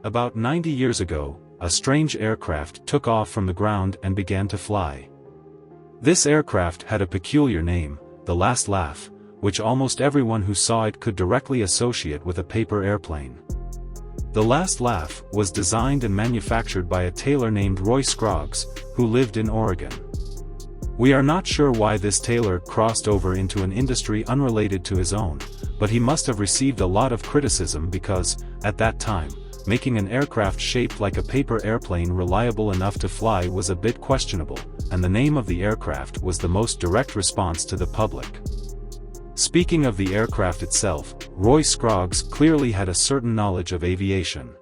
About 90 years ago, a strange aircraft took off from the ground and began to fly. This aircraft had a peculiar name, the Last Laugh, which almost everyone who saw it could directly associate with a paper airplane. The Last Laugh was designed and manufactured by a tailor named Roy Scroggs, who lived in Oregon. We are not sure why this tailor crossed over into an industry unrelated to his own, but he must have received a lot of criticism because, at that time, making an aircraft shaped like a paper airplane reliable enough to fly was a bit questionable, and the name of the aircraft was the most direct response to the public. Speaking of the aircraft itself, Roy Scroggs clearly had a certain knowledge of aviation.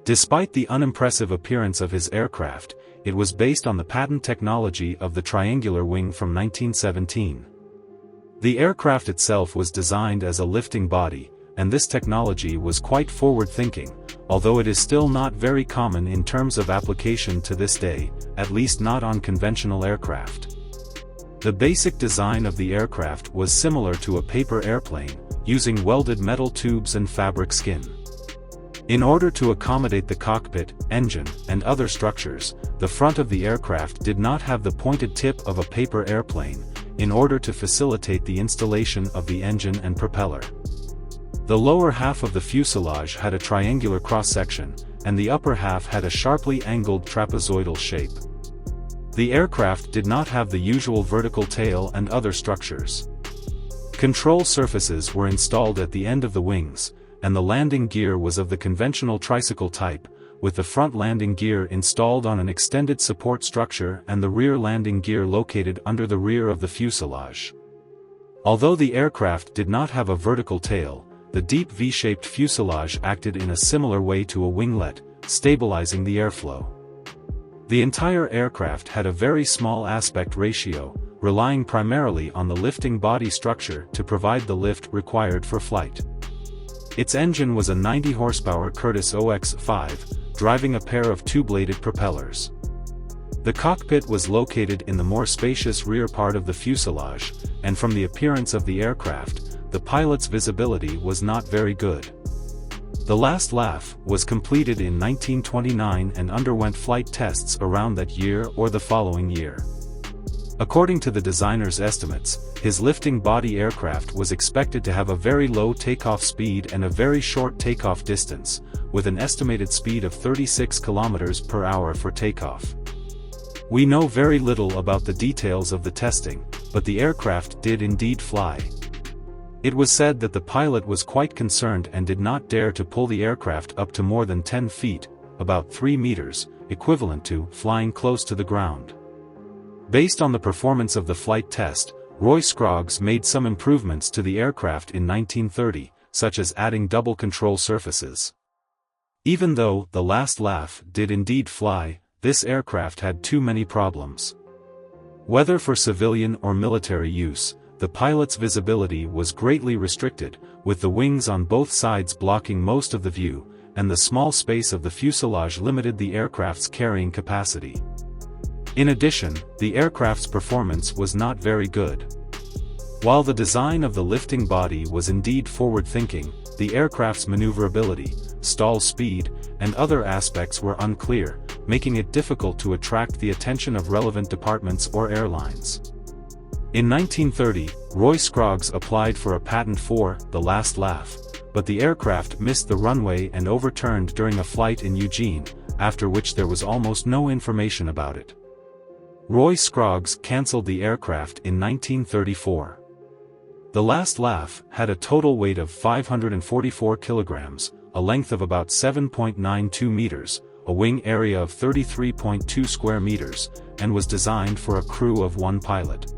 Despite the unimpressive appearance of his aircraft, it was based on the patent technology of the triangular wing from 1917. The aircraft itself was designed as a lifting body, and this technology was quite forward-thinking, although it is still not very common in terms of application to this day, at least not on conventional aircraft. The basic design of the aircraft was similar to a paper airplane, using welded metal tubes and fabric skin. In order to accommodate the cockpit, engine, and other structures, the front of the aircraft did not have the pointed tip of a paper airplane, in order to facilitate the installation of the engine and propeller. The lower half of the fuselage had a triangular cross-section, and the upper half had a sharply angled trapezoidal shape. The aircraft did not have the usual vertical tail and other structures. Control surfaces were installed at the end of the wings, and the landing gear was of the conventional tricycle type, with the front landing gear installed on an extended support structure and the rear landing gear located under the rear of the fuselage. Although the aircraft did not have a vertical tail, the deep V-shaped fuselage acted in a similar way to a winglet, stabilizing the airflow. The entire aircraft had a very small aspect ratio, relying primarily on the lifting body structure to provide the lift required for flight. Its engine was a 90 horsepower Curtiss OX-5, driving a pair of two-bladed propellers. The cockpit was located in the more spacious rear part of the fuselage, and from the appearance of the aircraft, the pilot's visibility was not very good. The Last Laugh was completed in 1929 and underwent flight tests around that year or the following year. According to the designer's estimates, his lifting body aircraft was expected to have a very low takeoff speed and a very short takeoff distance, with an estimated speed of 36 km per hour for takeoff. We know very little about the details of the testing, but the aircraft did indeed fly. It was said that the pilot was quite concerned and did not dare to pull the aircraft up to more than 10 feet, about 3 meters, equivalent to flying close to the ground. Based on the performance of the flight test, Roy Scroggs made some improvements to the aircraft in 1930, such as adding double control surfaces. Even though the Last Laugh did indeed fly, this aircraft had too many problems. Whether for civilian or military use, the pilot's visibility was greatly restricted, with the wings on both sides blocking most of the view, and the small space of the fuselage limited the aircraft's carrying capacity. In addition, the aircraft's performance was not very good. While the design of the lifting body was indeed forward-thinking, the aircraft's maneuverability, stall speed, and other aspects were unclear, making it difficult to attract the attention of relevant departments or airlines. In 1930, Roy Scroggs applied for a patent for the Last Laugh, but the aircraft missed the runway and overturned during a flight in Eugene, after which there was almost no information about it. Roy Scroggs cancelled the aircraft in 1934. The Last Laugh had a total weight of 544 kilograms, a length of about 7.92 meters, a wing area of 33.2 square meters, and was designed for a crew of one pilot.